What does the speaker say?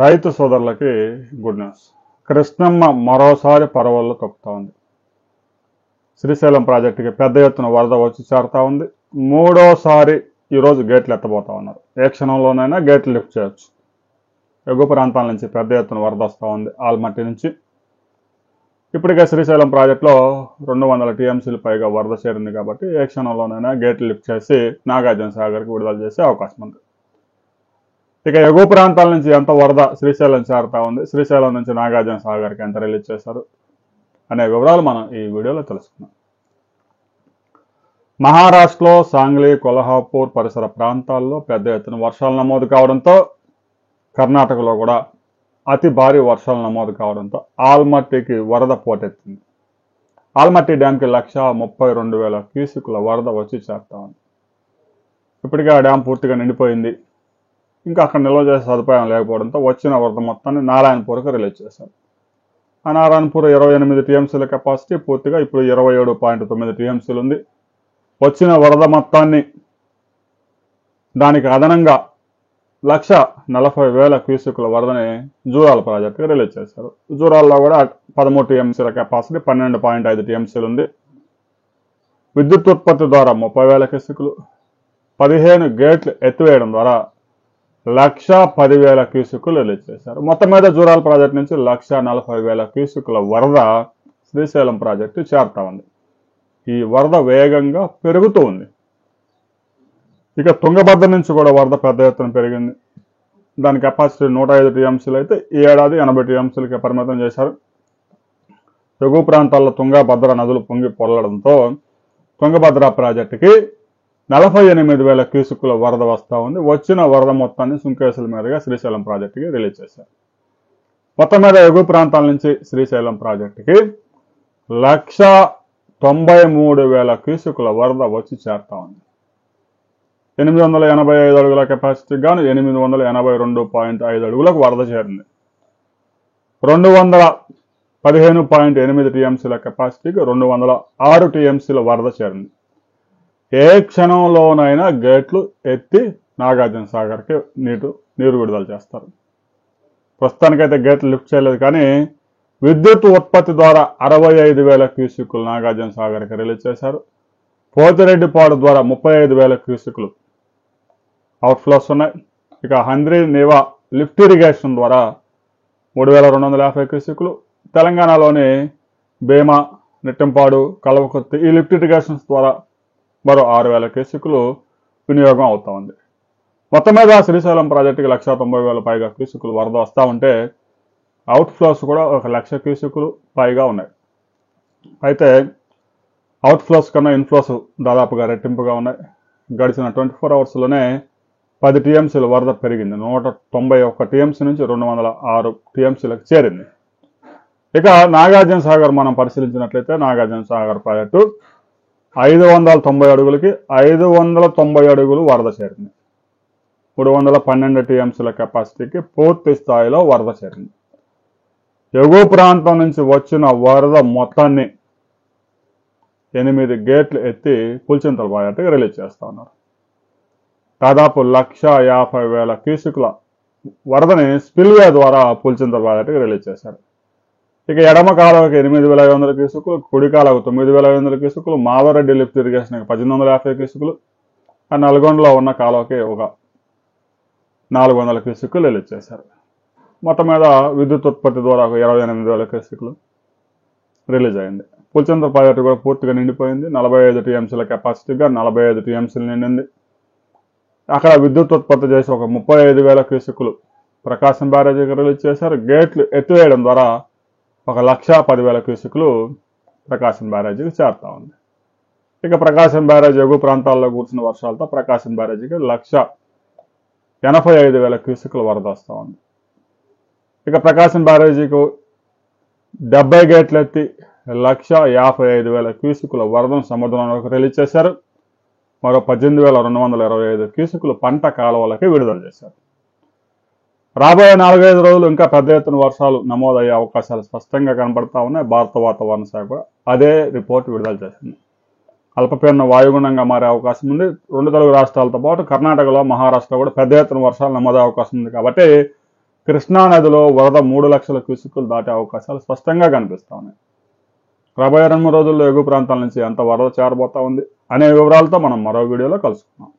రైతు సోదరులకి good news. Krishnamma మరోసారి పరవళ్ళు తొక్కుతా ఉంది. శ్రీశైలం ప్రాజెక్టుకి పెద్ద ఎత్తున వరద వచ్చి చేరుతా ఉంది. మూడోసారి ఈరోజు గేట్లు ఎత్తబోతా ఉన్నారు. ఏ క్షణంలోనైనా గేట్లు లిఫ్ట్ చేయొచ్చు. ఎగువ ప్రాంతాల నుంచి పెద్ద ఎత్తున వరద వస్తూ ఉంది. ఆల్మట్టి నుంచి ఇప్పటికే శ్రీశైలం ప్రాజెక్టులో 200 టీఎంసీలు పైగా వరద చేరింది కాబట్టి ఏ క్షణంలోనైనా గేట్లు లిఫ్ట్ చేసి నాగార్జున సాగర్కి విడుదల చేసే అవకాశం ఉంది. ఇక ఎగువ ప్రాంతాల నుంచి ఎంత వరద శ్రీశైలం చేరుతా ఉంది, శ్రీశైలం నుంచి నాగార్జున సాగర్కి ఎంత రిలీజ్ చేశారు అనే వివరాలు మనం ఈ వీడియోలో తెలుసుకున్నాం. మహారాష్ట్రలో సాంగ్లీ, కొల్హాపూర్ పరిసర ప్రాంతాల్లో పెద్ద ఎత్తున వర్షాలు నమోదు కావడంతో, కర్ణాటకలో కూడా అతి భారీ వర్షాలు నమోదు కావడంతో ఆల్మట్టికి వరద పోటెత్తింది. ఆల్మట్టి డ్యాంకి 132,000 క్యూసెక్కుల వరద వచ్చి చేరుతా ఉంది. ఇప్పటికే ఆ డ్యాం పూర్తిగా నిండిపోయింది. ఇంకా అక్కడ నిల్వ చేసే సదుపాయం లేకపోవడంతో వచ్చిన వరద మొత్తాన్ని నారాయణపూర్కి రిలీజ్ చేశారు. ఆ నారాయణపూర్ 28 టీఎంసీల కెపాసిటీ పూర్తిగా ఇప్పుడు 27.9 టీఎంసీలు ఉంది. వచ్చిన వరద మొత్తాన్ని దానికి అదనంగా 140,000 క్యూసెక్కుల వరదని జూరాల ప్రాజెక్టుకి రిలీజ్ చేశారు. జూరాల్లో కూడా 13 టీఎంసీల కెపాసిటీ 12.5 టీఎంసీలు ఉంది. విద్యుత్ ఉత్పత్తి ద్వారా 30,000 క్యూసెక్కులు, 15 గేట్లు ఎత్తివేయడం ద్వారా 110,000 క్యూసెక్కులు రిలీజ్ చేశారు. మొత్తం మీద జూరాల ప్రాజెక్టు నుంచి 140,000 క్యూసెక్కుల వరద శ్రీశైలం ప్రాజెక్టు చేరుతా ఉంది. ఈ వరద వేగంగా పెరుగుతూ ఉంది. ఇక తుంగభద్ర నుంచి కూడా వరద పెద్ద ఎత్తున పెరిగింది. దాని కెపాసిటీ 105 టీఎంసీలు అయితే ఈ ఏడాది 80 టీఎంసీలకి పరిమితం చేశారు. ఎగువ ప్రాంతాల్లో తుంగభద్ర నదులు పొంగి పొరలడంతో తుంగభద్ర ప్రాజెక్టుకి 48,000 క్యూసెక్కుల వరద వస్తూ ఉంది. వచ్చిన వరద మొత్తాన్ని సుంకేసుల మీదుగా శ్రీశైలం ప్రాజెక్టుకి రిలీజ్ చేశారు. మొత్తం మీద ఎగువ ప్రాంతాల నుంచి శ్రీశైలం ప్రాజెక్టుకి 193,000 క్యూసెక్కుల వరద వచ్చి చేరుతా ఉంది. 885 అడుగుల కెపాసిటీ గాను 882.5 అడుగులకు వరద చేరింది. 215.8 టీఎంసీల కెపాసిటీకి 206 టీఎంసీల వరద చేరింది. ఏ క్షణంలోనైనా గేట్లు ఎత్తి నాగార్జున సాగర్కి నీరు విడుదల చేస్తారు. ప్రస్తుతానికైతే గేట్లు లిఫ్ట్ చేయలేదు, కానీ విద్యుత్ ఉత్పత్తి ద్వారా 65,000 క్యూసెక్కులు నాగార్జున సాగర్కి రిలీజ్ చేశారు. పోతిరెడ్డిపాడు ద్వారా 35,000 క్యూసెక్కులు అవుట్ఫ్లోస్ ఉన్నాయి. ఇక హంద్రీ నీవా లిఫ్ట్ ఇరిగేషన్ ద్వారా 3,250 క్యూసెక్కులు, తెలంగాణలోని భీమా, నెట్టంపాడు, కల్వకుర్తి ఈ లిఫ్ట్ ఇరిగేషన్స్ ద్వారా మరో 6,000 క్యూసెక్కులు వినియోగం అవుతా ఉంది. మొత్తం మీద శ్రీశైలం ప్రాజెక్టుకి 190,000 పైగా క్యూసెక్కులు వరద వస్తూ ఉంటే అవుట్ఫ్లోస్ కూడా 1,00,000 క్యూసెక్కులు పైగా ఉన్నాయి. అయితే అవుట్ఫ్లోస్ కన్నా ఇన్ఫ్లోస్ దాదాపుగా రెట్టింపుగా ఉన్నాయి. గడిచిన 24 అవర్స్లోనే 10 టీఎంసీల వరద పెరిగింది. 191 టీఎంసీ నుంచి 206 టీఎంసీలకు చేరింది. ఇక నాగార్జున సాగర్ మనం పరిశీలించినట్లయితే నాగార్జున సాగర్ ప్రాజెక్టు 590 అడుగులకి 590 అడుగులు వరద చేరింది. 312 టీఎంసీల కెపాసిటీకి పూర్తి స్థాయిలో వరద చేరింది. ఎగువ ప్రాంతం నుంచి వచ్చిన వరద మొత్తాన్ని 8 గేట్లు ఎత్తి పులిచింతల ప్రాజెక్టుకి రిలీజ్ చేస్తా ఉన్నారు. దాదాపు 150,000 క్యూసెక్కుల వరదని స్పిల్వే ద్వారా పులిచింతల ప్రాజెక్టుకి రిలీజ్ చేశారు. ఇక ఎడమ కాలువకి 8,500 క్యూసెక్కులు, కుడి కాలువకు 9,500 క్యూసెక్కులు, మాధవరెడ్డి లిఫ్ట్ ఇరిగేషన్కి 1,850 క్యూసెక్కులు, ఆ నల్గొండలో ఉన్న కాలువకి ఒక 400 క్యూసెక్కులు రిలీజ్ చేశారు. మొత్తం మీద విద్యుత్ ఉత్పత్తి ద్వారా ఒక 28,000 క్యూసెక్కులు రిలీజ్ అయింది. పులిచింతల ప్రాజెక్టు కూడా పూర్తిగా నిండిపోయింది. 45 టీఎంసీల కెపాసిటీగా 45 టీఎంసీలు నిండింది. అక్కడ విద్యుత్ ఉత్పత్తి చేసి ఒక 35,000 క్యూసెక్కులు ప్రకాశం బ్యారేజీకి రిలీజ్ చేశారు. గేట్లు ఎత్తివేయడం ద్వారా ఒక 110,000 క్యూసెక్కులు ప్రకాశం బ్యారేజీకి చేరుతా ఉంది. ఇక ప్రకాశం బ్యారేజీ ఎగువ ప్రాంతాల్లో కూర్చున్న వర్షాలతో ప్రకాశం బ్యారేజీకి 185,000 క్యూసెక్కుల వరద వస్తూ ఉంది. ఇక ప్రకాశం బ్యారేజీకు 70 గేట్లు ఎత్తి 155,000 క్యూసెక్కుల వరదను సముద్రంలోకి రిలీజ్ చేశారు. మరో 18,225 క్యూసెక్కులు పంట కాలువలకి విడుదల చేశారు. రాబోయే 4-5 రోజులు ఇంకా పెద్ద ఎత్తున వర్షాలు నమోదయ్యే అవకాశాలు స్పష్టంగా కనబడతా ఉన్నాయి. భారత వాతావరణ శాఖ కూడా అదే రిపోర్ట్ విడుదల చేసింది. అల్పపీడన వాయుగుండంగా మారే అవకాశం ఉంది. 2 తెలుగు రాష్ట్రాలతో పాటు కర్ణాటకలో, మహారాష్ట్రలో కూడా పెద్ద ఎత్తున వర్షాలు నమోదయ్యే అవకాశం ఉంది. కాబట్టి కృష్ణానదిలో వరద 3 లక్షల క్యూసెక్కులు దాటే అవకాశాలు స్పష్టంగా కనిపిస్తా ఉన్నాయి. రాబోయే 2-3 రోజుల్లో ఎగువ ప్రాంతాల నుంచి ఎంత వరద చేరబోతా ఉంది అనే వివరాలతో మనం మరో వీడియోలో కలుసుకుందాం.